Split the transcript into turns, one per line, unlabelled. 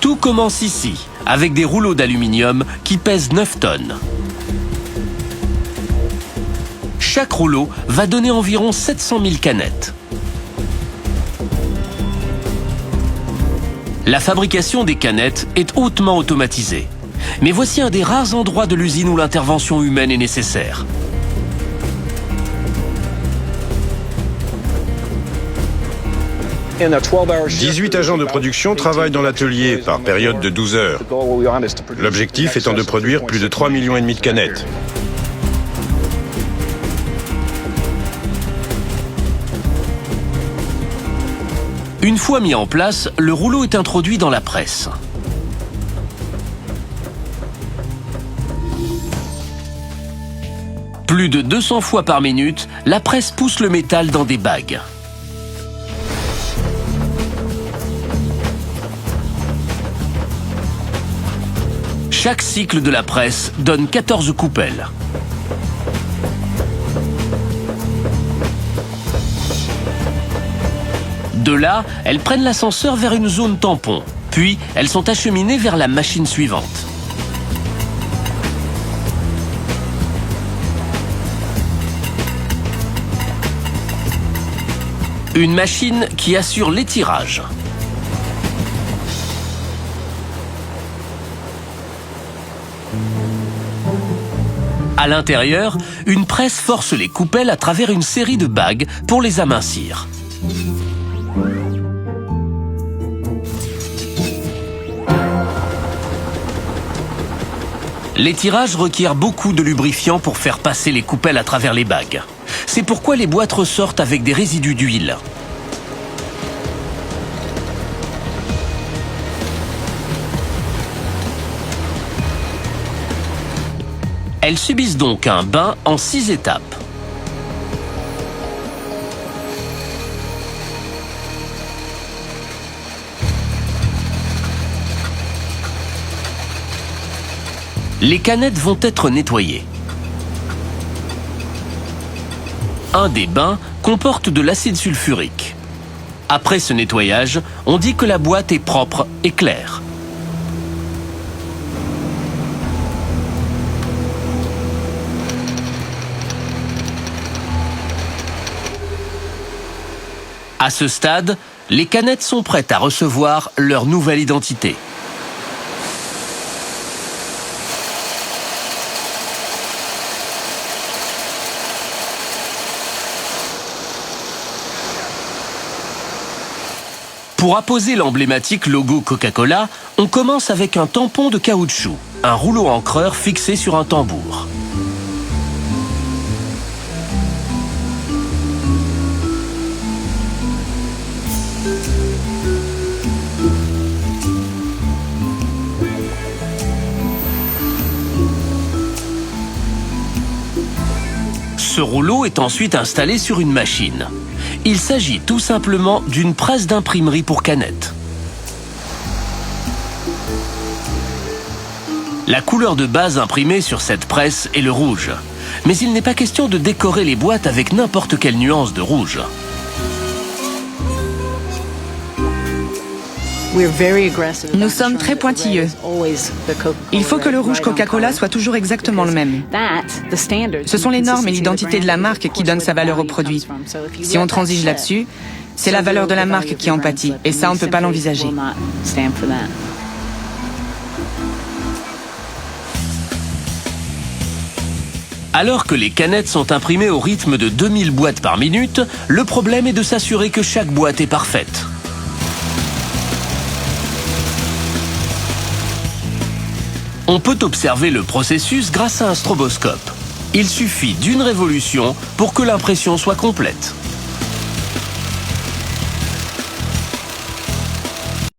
Tout commence ici, avec des rouleaux d'aluminium qui pèsent 9 tonnes. Chaque rouleau va donner environ 700 000 canettes. La fabrication des canettes est hautement automatisée. Mais voici un des rares endroits de l'usine où l'intervention humaine est nécessaire. «
18 agents de production travaillent dans l'atelier par période de 12 heures. L'objectif étant de produire plus de 3,5 millions de canettes.
Une fois mis en place, le rouleau est introduit dans la presse. Plus de 200 fois par minute, la presse pousse le métal dans des bagues. Chaque cycle de la presse donne 14 coupelles. De là, elles prennent l'ascenseur vers une zone tampon, puis elles sont acheminées vers la machine suivante. Une machine qui assure l'étirage. À l'intérieur, une presse force les coupelles à travers une série de bagues pour les amincir. L'étirage requiert beaucoup de lubrifiant pour faire passer les coupelles à travers les bagues. C'est pourquoi les boîtes ressortent avec des résidus d'huile. Elles subissent donc un bain en 6 étapes. Les canettes vont être nettoyées. Un des bains comporte de l'acide sulfurique. Après ce nettoyage, on dit que la boîte est propre et claire. À ce stade, les canettes sont prêtes à recevoir leur nouvelle identité. Pour apposer l'emblématique logo Coca-Cola, on commence avec un tampon de caoutchouc, un rouleau encreur fixé sur un tambour. Ce rouleau est ensuite installé sur une machine. Il s'agit tout simplement d'une presse d'imprimerie pour canettes. La couleur de base imprimée sur cette presse est le rouge. Mais il n'est pas question de décorer les boîtes avec n'importe quelle nuance de rouge.
Nous sommes très pointilleux. Il faut que le rouge Coca-Cola soit toujours exactement le même. Ce sont les normes et l'identité de la marque qui donnent sa valeur au produit. Si on transige là-dessus, c'est la valeur de la marque qui en pâtit. Et ça, on ne peut pas l'envisager.
Alors que les canettes sont imprimées au rythme de 2000 boîtes par minute, le problème est de s'assurer que chaque boîte est parfaite. On peut observer le processus grâce à un stroboscope. Il suffit d'une révolution pour que l'impression soit complète.